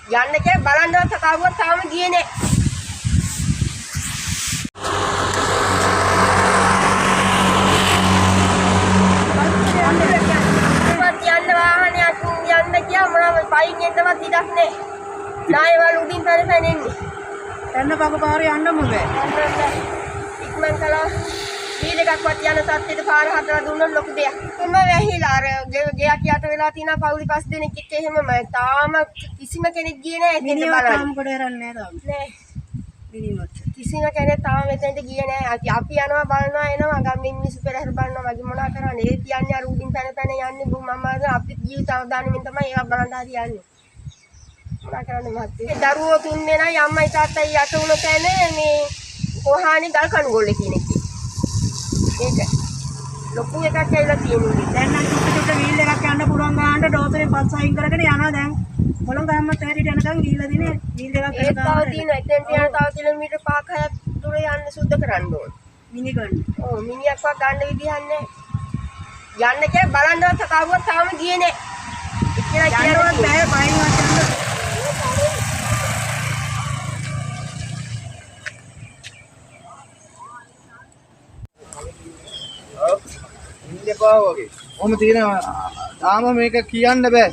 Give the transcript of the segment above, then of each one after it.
යන්න කියලා බලන්නවත් කවුරුත් තාම ගියේ නැහැ. යන්න වාහනයක් යන්න ගියා මොනවද පයින් එන්නවත් ඉඩක් නැහැ. නායවල උඩින් පැනපැන එන්නේ. එන්න බගපාරේ යන්නම බෑ. ඉක්මන් කළා වීල් එකක්වත් යන තත්ත්වෙට පාර හදලා දුන්නොත් ලොකු දෙයක්. කොහොම වැහිලා අර ගෙයක් යට වෙලා තියෙන පවුලි 5 දෙනෙක් එක්ක එහෙමම තාම කිසිම කෙනෙක් ගියේ නැහැ එතෙන්ට බලන්න. තාම කොට හරන්නේ නැහැ තාම. නෑ. මිනිමත්. කිසිම කෙනෙක් තාම එතෙන්ට ගියේ නැහැ. අපි යනවා බලනවා එනවා ගම්මින් මිනිස්සු පෙරහැර බලනවා වගේ මොනවා කරන්නේ. ඒ කියන්නේ අර උඩින් පැන යන්නේ මම අපි ජීවිත අවදානමින් තමයි ඒවා බලන්න හරියන්නේ. මොනවා කරන්නේ මහත්තයෝ. දරුවෝ 3 දෙනයි අම්මයි තාත්තයි යට උන තැන මේ කොහානි ගල් කණු ගොල්ල කියන එක. ඒක ලොකු එකක් ඇවිල්ලා තියෙනවා. දැන් නම් චුට්ට වීල් එකක් යන්න පුළුවන් ගානට ඩෝතරෙන් පස් අයින් කරගෙන යනවා දැන්. කොළඹ ගම්මත් හැටියට යනකම් ගිහිල්ලා දිනේ වීල් එකක් ඒක තව තියෙනවා. එතෙන්ට යන තව කිලෝමීටර් 5ක් 6ක් දුර යන්න සුද්ධ කරන්න ඕන. මිනි ගන්න. ඔව් මිනිහක්වත් ගන්න විදිහක් නැහැ. යන්න කියලා බලන්නවත් කවුරුත් තාම ගියේ නැහැ. ඉතින් යන්නවත් බෑ පයින්වත් යන්න. ඉන්න එපා වගේ. කොහොම තියෙනවා. තාම මේක කියන්න බෑ.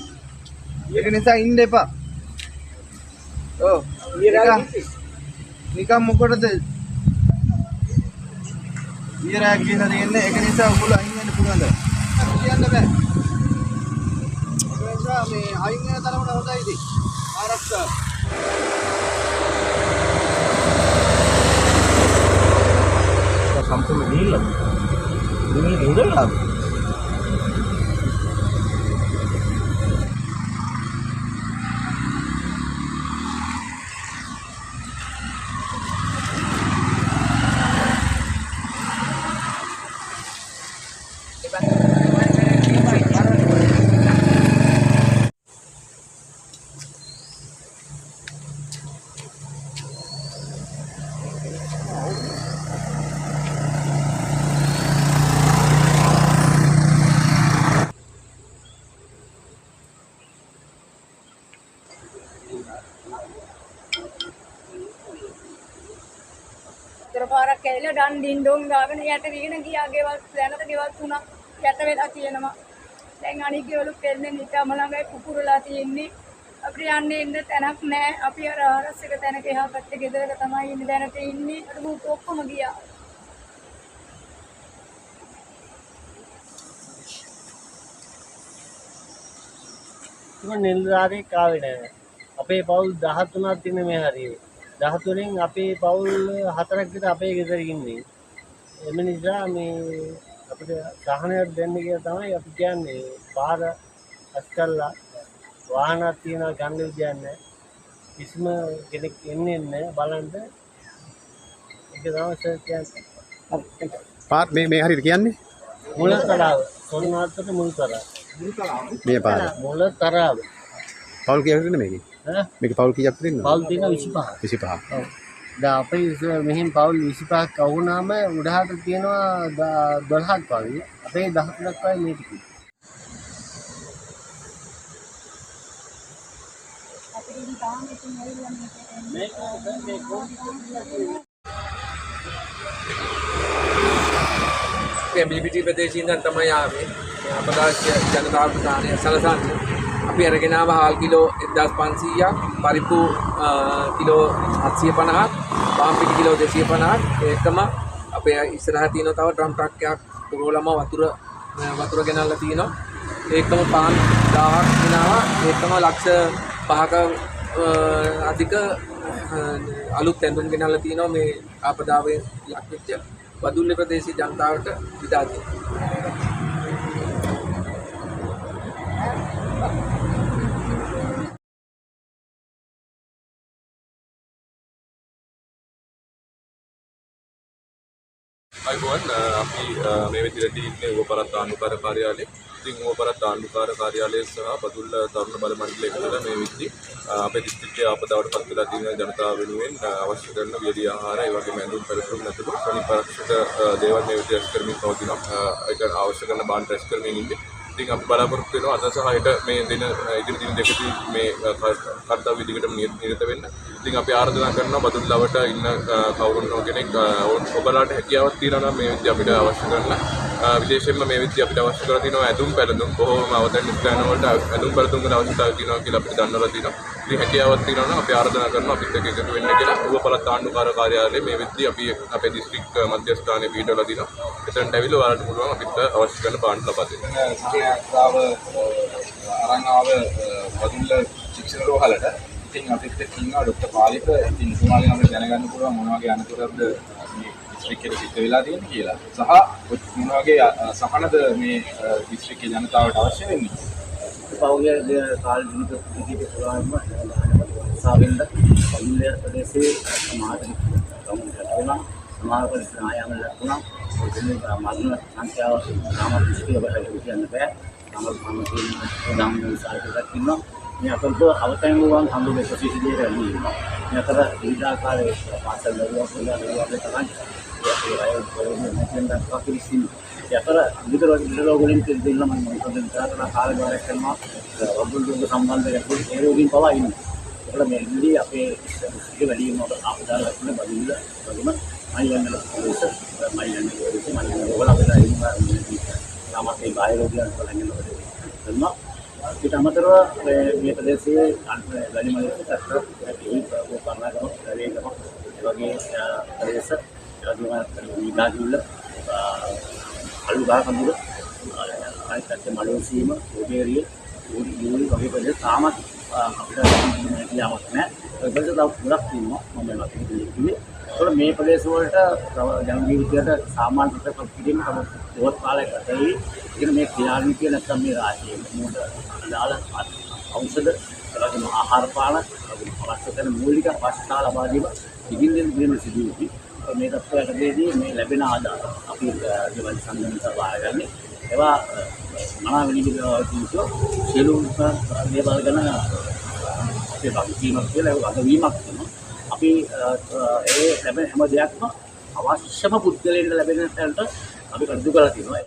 ඒක නිසා ඉන්න එපා. ඔව්. නිකම් මොකටද? ඊරා කියලා දෙන්නේ. ඒක නිසා ඔයගොල්ලෝ අයින් වෙන්න පුළුවන්ද? කියන්න බෑ. ඒ නිසා මේ අයින් වෙන තරමට හොඳයි ඉතින්. ආරක්ෂා. සම්පූර්ණ දීලා දුන්නේ ඉඳලා පාරක් ඇවිල්ලා ඩන් ඩින් ඩොන් ගාගෙන යට වීගෙන ගියා ගෙවල් දැනට ගෙවල් තුනක් යට වෙලා තියෙනවා. දැන් අනිත් ගෙවලු පෙන්නේ නිකම්ම ළඟයි පුපුරලා තියෙන්නේ. අපිට යන්න ඉන්න තැනක් නැහැ. අපි අර ආරස්සක තැනක එහා පැත්තේ ගෙදරක තමයි ඉන්නේ දැනට ඉන්නේ. අර මුත් ඔක්කොම ගියා. තුන නිල්රාදේ කාවේ නැහැ. අපේ පවුල් 13ක් තියෙන මේ හරියේ. 13න් අපේ පවුල් 4ක් විතර අපේ ගෙදර ඉන්නේ. එම නිසා මේ අපිට සහනයක් දෙන්න කියලා තමයි අපි කියන්නේ. පාර අස්කල්ලා වාහනක් තියනවා ගන්න විදියක් නැහැ. කිසිම කෙනෙක් එන්නේ නැහැ බලන්න. ඒක තමයි සර් කියන්නේ. පාර මේ හරියට කියන්නේ මුල තරාව. සොල්නාත්තට මුල් තරාව. මේ පාර මුල තරාව. පවුල් කීයක් දෙන්නේ මේකේ? ඈ මේකේ පවුල් කීයක් දෙන්නේ? පවුල් තියෙන 25. 25. ඔව්. දැන් අපේ මෙහින් පවුල් 25ක් අවුනාම උඩහට තියෙනවා 12ක් වගේ. අපේ 13ක් වගේ මේ ටික. මේ මිලිපිටි ප්‍රදේශයේ ඉඳන් තමයි ආවේ. අපදාසිය ජනතාවට දාණය සලසන්නේ. අපි අරගෙන ආව හාල් කිලෝ 1500ක්, පරිප්පු කිලෝ 750ක්, පාන් පිටි කිලෝ 250ක්. ඒකම අපේ ඉස්සරහ තියෙන තව ඩ්‍රම් ට්‍රක් එකක් පුරවලම වතුර ගෙනල්ලා තියෙනවා. ඒකම පාන් 1000ක් ගෙනාවා. ඒකම ලක්ෂ 5ක අධික අලුත් ඇඳුම් ගෙනල්ලා තියෙනවා මේ ආපදාවෙන් ලක් වෙච්ච වදුල්ලේ ප්‍රදේශීය ජනතාවට විදා දෙනවා. අයිබෝන් අපි මේ විදිහට ඉන්නේ උපපරත් ආණ්ඩුකාර කාර්යාලයේ. ඉතින් උපපරත් ආණ්ඩුකාර කාර්යාලයේ සහ බදුල්ල තරුණ බල මණ්ඩලය එකතුව මේ විදිහට අපේ දිස්ත්‍රික්කයේ ආපදාවට පත් වෙලා තියෙන ජනතාව වෙනුවෙන් අවශ්‍ය කරන වියලි ආහාර ඒ වගේම ඇඳුම් පෙරසුම් නැතුළු සනිපරක්ෂිත දේවල් මේ විදිහට කරමින් පවතිනවා. ඒක අවශ්‍ය කරන බාණ්ඩ රැස් කරමින් ඉන්නේ. ඉතින් අපි බලාපොරොත්තු වෙනවා අද සහ හෙට මේ දින ඉදිරි දින දෙකදී මේ කර්තව්‍ය විදිහටම නිරත වෙන්න. ඉතින් අපි ආරාධනා කරනවා බදුල්ලවට ඉන්න කවුරුන් හෝ කෙනෙක් ඔබලාට හැකියාවක් තියෙනවා නම් මේ විදිහ අපිට අවශ්‍ය කරන විශේෂයෙන්ම මේ විදිහ අපිට අවශ්‍ය කරලා තියෙනවා ඇඳුම් පැළඳුම් බොහෝම අවතන් ස්ථාන වලට ඇඳුම් පැළඳුම් වල අවශ්‍යතාවය තියෙනවා කියලා අපිට දන්වලා තියෙනවා. ඉතින් හැකියාවක් තියෙනවා නම් අපි ආරාධනා කරනවා අපිත් එක්ක එකතු වෙන්න කියලා. ඌව පළාත් ආණ්ඩුකාර කාර්යාලයේ මේ විදිහ අපි අපේ දිස්ත්‍රික් මධ්‍යස්ථානයේ පිටවලා තියෙනවා. එතනට ඇවිල්ලා ඔයාලට පුළුවන් අපිට අවශ්‍ය කරන පාඩම් ලබා දෙන්න. සහයාත්‍රාව අරන් ආව බදුල්ල ශික්ෂණ රෝහලට ඉතින් අපිට කියනවා ડોક્ટર පාලික ඉතින් තුමාගෙන් අපිට දැනගන්න පුළුවන් මොන වගේ අනතුරක්ද මේ දිස්ත්‍රික්කයේ සිද්ධ වෙලා තියෙන්නේ කියලා. සහ මොන වගේ සහනද මේ දිස්ත්‍රික්කයේ ජනතාවට අවශ්‍ය වෙන්නේ. පෞද්ගලික කාල දිනක පුරාම සාවෙන්ද පල්ලිය ප්‍රදේශයේ සමාජ ගමන සමාජ පරිසර ආයාම ලක්ුණා ඔතන මරණ සංඛ්‍යාව සාමාන්‍ය දෘෂ්ටිය බලලා කියන්න බෑ. තමයි කියන දාම් සාහිත්‍යයක් ඉන්නවා. මේ අතට අවතැන් වුවන් හම්බුනේ ප්‍රතිශීලී රැඳීම. මේ අතර විවිධාකාරයේ පාසල් දරුවෝ කියලා තමයි ඒ අය පොරොන්දු නැතිනම් දක්වාකිරිසින් යතර විතර වලින් දෙන්න මම මොකද කරන කාර්යභාරයක් කරනවා වගුල් සම්බන්ධයෙන් ඒ රෝගීන් පවා ඉන්නේ. ඒකල මේ ඉන්නේ අපේ ඉස්කේ වැඩි වෙනකොට ආපදාල ලක්ෂණ බදින්න වගේම මයිලන්න පොලිස් මයිලන්න වල අපිට ඉන්නේ තාමත් බාහිර රෝගීන් වලින් කරනවා. ඊට අමතරව මේ ප්‍රදේශයේ වැලිමලේ තත්ත්ව ඒ කර්ණාටක රේගම ඒ වගේ ප්‍රදේශ විභාගවල අලුගා කඳුර ආයතන මලෝසීම ඔබේරිය යූනි වගේ ප්‍රදේශ තාමත් අපිට යාමක් නැහැ. ඒ ප්‍රදේශ තව ගොඩක් තියෙනවා මම මේවා කිව්වේ. ඒතකොට මේ ප්‍රදේශ වලට ජනගී විද්‍යාවට සාමාන්‍ය ප්‍රතිපදින තමයි දවස් කාලයකට ඇයි ඉතින් මේ ක්‍රියාන්විතය නැත්නම් මේ රාජ්‍යයේ මොකද අදාළ ඖෂධ වගේම ආහාර පාන අවශ්‍ය කරන මූලික අවශ්‍යතා ලබා දීම ඉදින් දින සිදුවී මේ තත්ත්වයකදී මේ ලැබෙන ආදාය අපි ජීවන සංගමනට වාරගන්නේ ඒවා මනා විනිවිදවලු සියලුම දේවල් ගැන අපේ වගකීමක් කියලා ඒක වගවීමක් තියෙනවා. අපි ඒ ලැබෙන හැම දෙයක්ම අවශ්‍යම පුද්ගලයන්ට ලැබෙන තැනට අපි කටයුතු කරලා තියෙනවා.